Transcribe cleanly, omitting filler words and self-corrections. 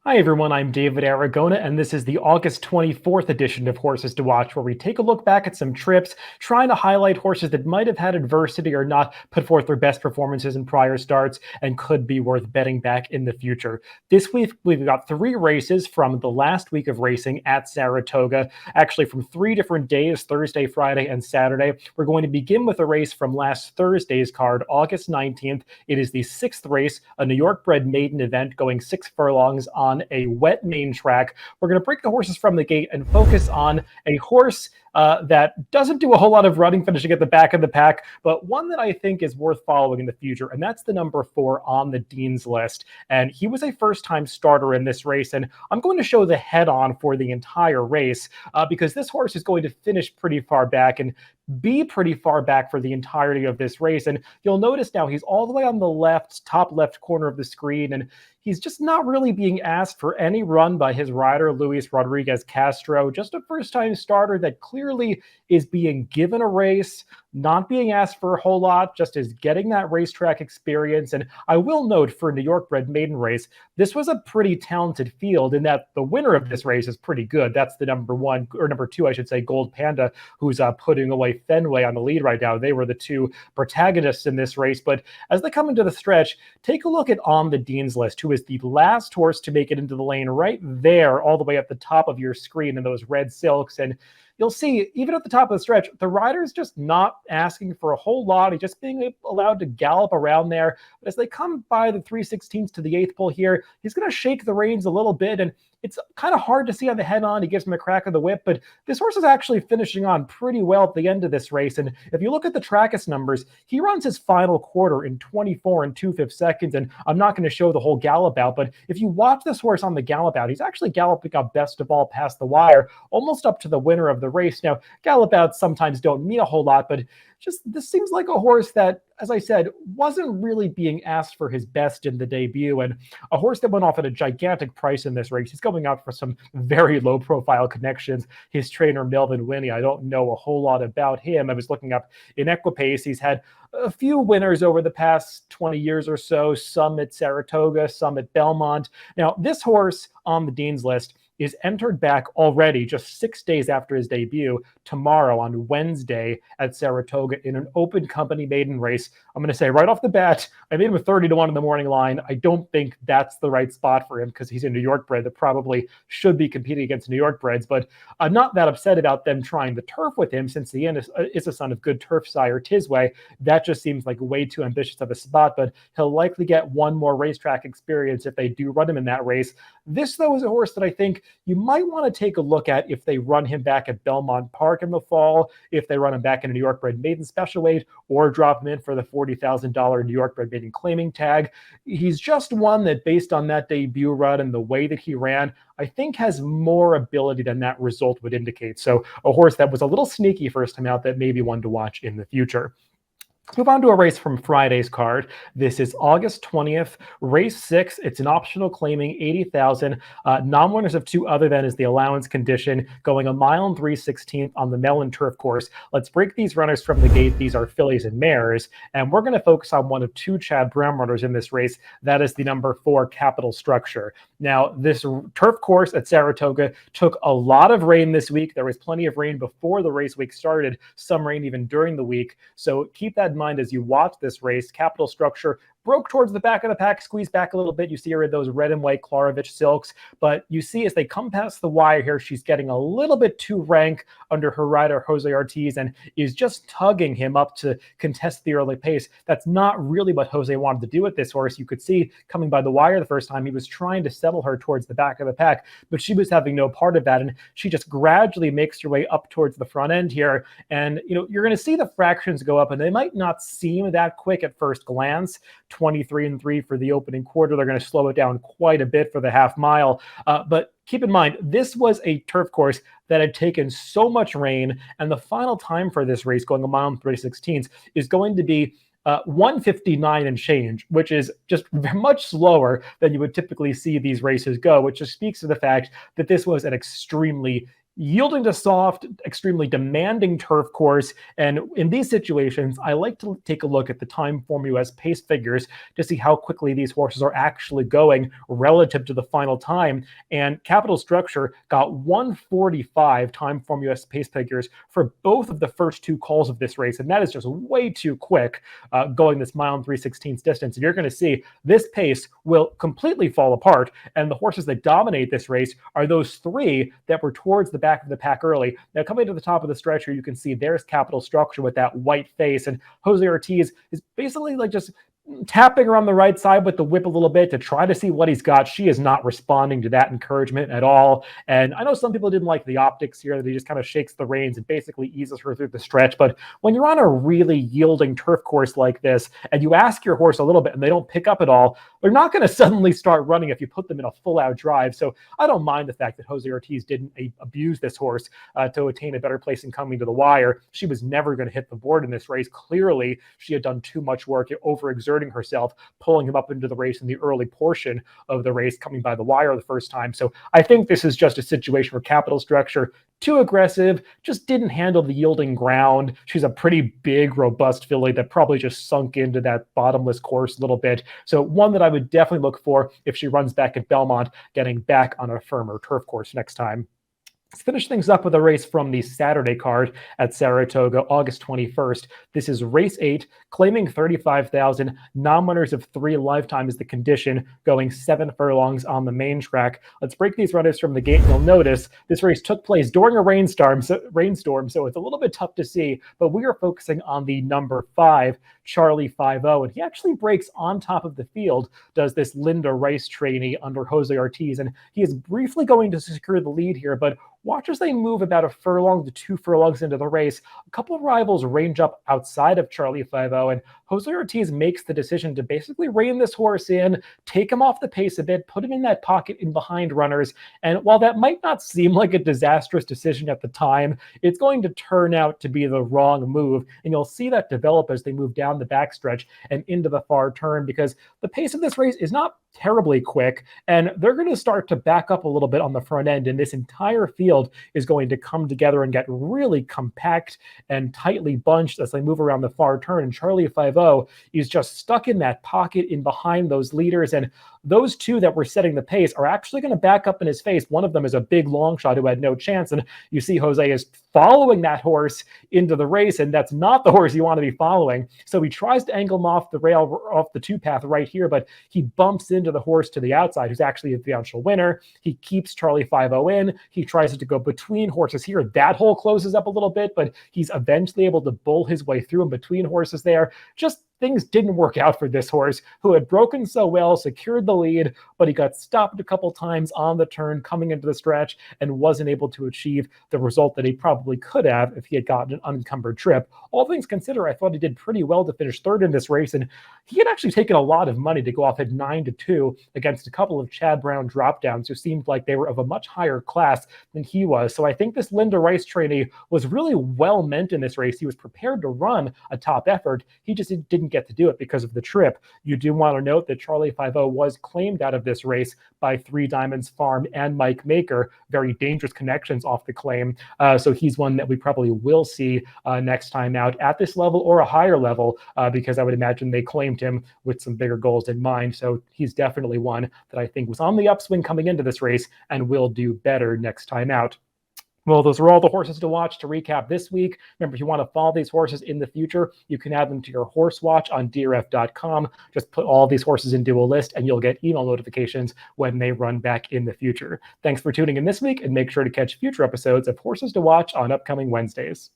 Hi everyone, I'm David Aragona, and this is the August 24th edition of Horses to Watch, where we take a look back at some trips, trying to highlight horses that might have had adversity or not put forth their best performances in prior starts and could be worth betting back in the future. This week, we've got three races from the last week of racing at Saratoga, actually from three different days, Thursday, Friday, and Saturday. We're going to begin with a race from last Thursday's card, August 19th. It is the sixth race, a New York bred maiden event going 6 furlongs on a wet main track. We're going to break the horses from the gate and focus on a horse that doesn't do a whole lot of running, finishing at the back of the pack, but one that I think is worth following in the future, and that's the number 4 on the Dean's List. And he was a first-time starter in this race, and I'm going to show the head-on for the entire race because this horse is going to finish pretty far back and be pretty far back for the entirety of this race. And you'll notice now he's all the way on the left, top left corner of the screen, and he's just not really being asked for any run by his rider, Luis Rodriguez Castro, just a first-time starter that clearly is being given a race, not being asked for a whole lot, just is getting that racetrack experience. And I will note for a New York bred maiden race, this was a pretty talented field in that the winner of this race is pretty good. That's the number 1, or number 2, I should say, Gold Panda, who's putting away Fenway on the lead right now. They were the two protagonists in this race. But as they come into the stretch, take a look at On the Dean's List, who is the last horse to make it into the lane right there, all the way at the top of your screen in those red silks. And you'll see, even at the top of the stretch, the rider's just not asking for a whole lot. He's just being allowed to gallop around there. But as they come by the 3/16 to the 8th pole here, he's going to shake the reins a little bit, and it's kind of hard to see on the head-on. He gives him a crack of the whip, but this horse is actually finishing on pretty well at the end of this race. And if you look at the Trackist numbers, he runs his final quarter in 24 and 2/5 seconds. And I'm not going to show the whole gallop out, but if you watch this horse on the gallop out, he's actually galloping up best of all past the wire, almost up to the winner of the race. Now, gallop outs sometimes don't mean a whole lot, but just this seems like a horse that, as I said, wasn't really being asked for his best in the debut, and a horse that went off at a gigantic price in this race. He's going out for some very low-profile connections. His trainer, Melvin Winnie, I don't know a whole lot about him. I was looking up in Equipace. He's had a few winners over the past 20 years or so, some at Saratoga, some at Belmont. Now, this horse on the Dean's List is entered back already just 6 days after his debut tomorrow on Wednesday at Saratoga in an open company maiden race. I'm going to say right off the bat, I made him a 30-1 in the morning line. I don't think that's the right spot for him because he's a New York bred that probably should be competing against New York breds, but I'm not that upset about them trying the turf with him since the end is a son of good turf sire Tisway. That just seems like way too ambitious of a spot, but he'll likely get one more racetrack experience if they do run him in that race. This, though, is a horse that I think you might want to take a look at if they run him back at Belmont Park in the fall, if they run him back in a New York bred maiden special weight, or drop him in for the $40,000 New York bred maiden claiming tag. He's just one that, based on that debut run and the way that he ran, I think has more ability than that result would indicate. So a horse that was a little sneaky first time out that may be one to watch in the future. Let's move on to a race from Friday's card. This is August 20th, race 6. It's an optional claiming 80,000. Non-winners of 2 other than is the allowance condition, going a mile and 3/16 on the Mellon Turf course. Let's break these runners from the gate. These are fillies and mares, and we're going to focus on one of 2 Chad Brown runners in this race. That is the number 4 Capital Structure. Now, this turf course at Saratoga took a lot of rain this week. There was plenty of rain before the race week started, some rain even during the week. So keep that in mind as you watch this race. Capital Structure broke towards the back of the pack, squeezed back a little bit. You see her in those red and white Klarovich silks, but you see as they come past the wire here, she's getting a little bit too rank under her rider, Jose Ortiz, and is just tugging him up to contest the early pace. That's not really what Jose wanted to do with this horse. You could see coming by the wire the first time, he was trying to settle her towards the back of the pack, but she was having no part of that, and she just gradually makes her way up towards the front end here. And, you know, you're going to see the fractions go up, and they might not seem that quick at first glance. 23 and 3 for the opening quarter. They're going to slow it down quite a bit for the half mile. But keep in mind, this was a turf course that had taken so much rain, and the final time for this race, going a mile and 3/16, is going to be 1:59 and change, which is just much slower than you would typically see these races go, which just speaks to the fact that this was an extremely Yielding to soft, extremely demanding turf course. And in these situations, I like to take a look at the time form US pace figures to see how quickly these horses are actually going relative to the final time. And Capital Structure got 145 time form US pace figures for both of the first two calls of this race. And that is just way too quick going this mile and 3/16 distance. And you're going to see this pace will completely fall apart. And the horses that dominate this race are those three that were towards the back of the pack early. Now, coming to the top of the stretch here, you can see there's Capital Structure with that white face, and Jose Ortiz is basically like just tapping around the right side with the whip a little bit to try to see what he's got. She is not responding to that encouragement at all. And I know some people didn't like the optics here, that he just kind of shakes the reins and basically eases her through the stretch. But when you're on a really yielding turf course like this, and you ask your horse a little bit and they don't pick up at all, they're not going to suddenly start running if you put them in a full-out drive. So I don't mind the fact that Jose Ortiz didn't abuse this horse to attain a better place in coming to the wire. She was never going to hit the board in this race. Clearly, she had done too much work, overexerting herself, pulling him up into the race in the early portion of the race, coming by the wire the first time. So I think this is just a situation where Capital Structure, too aggressive, just didn't handle the yielding ground. She's a pretty big, robust filly that probably just sunk into that bottomless course a little bit. So one that I would definitely look for if she runs back at Belmont, getting back on a firmer turf course next time. Let's finish things up with a race from the Saturday card at Saratoga, August 21st. This is race 8, claiming 35,000. Non-winners of 3 lifetime is the condition, going 7 furlongs on the main track. Let's break these runners from the gate. You'll notice this race took place during a rainstorm, so it's a little bit tough to see, but we are focusing on the number 5, Charlie 50, and he actually breaks on top of the field, does this Linda Rice trainee under Jose Ortiz, and he is briefly going to secure the lead here, but watch as they move about a furlong to 2 furlongs into the race. A couple of rivals range up outside of Charlie 50, and Jose Ortiz makes the decision to basically rein this horse in, take him off the pace a bit, put him in that pocket in behind runners. And while that might not seem like a disastrous decision at the time, it's going to turn out to be the wrong move. And you'll see that develop as they move down the backstretch and into the far turn, because the pace of this race is not terribly quick, and they're going to start to back up a little bit on the front end, and this entire field is going to come together and get really compact and tightly bunched as they move around the far turn. And Charlie 50 is just stuck in that pocket in behind those leaders, and those two that were setting the pace are actually going to back up in his face. One of them is a big long shot who had no chance, and you see Jose is following that horse into the race, and that's not the horse you want to be following. So he tries to angle him off the rail, off the 2-path right here, but he bumps into the horse to the outside, who's actually a eventual winner. He keeps Charlie 50 in. He tries to go between horses here. That hole closes up a little bit, but he's eventually able to bull his way through in between horses there. Just things didn't work out for this horse, who had broken so well, secured the lead, but he got stopped a couple times on the turn coming into the stretch and wasn't able to achieve the result that he probably could have if he had gotten an unencumbered trip. All things considered, I thought he did pretty well to finish 3rd in this race, and he had actually taken a lot of money to go off at 9-2 against a couple of Chad Brown drop-downs who seemed like they were of a much higher class than he was. So I think this Linda Rice trainee was really well meant in this race. He was prepared to run a top effort. He just didn't get to do it because of the trip. You do want to note that Charlie 50 was claimed out of this race by 3 Diamonds Farm and Mike Maker. Very dangerous connections off the claim. So he's one that we probably will see next time out at this level or a higher level, because I would imagine they claimed him with some bigger goals in mind. So he's definitely one that I think was on the upswing coming into this race and will do better next time out. Well, those are all the horses to watch to recap this week. Remember, if you want to follow these horses in the future, you can add them to your horse watch on DRF.com. Just put all these horses into a list and you'll get email notifications when they run back in the future. Thanks for tuning in this week, and make sure to catch future episodes of Horses to Watch on upcoming Wednesdays.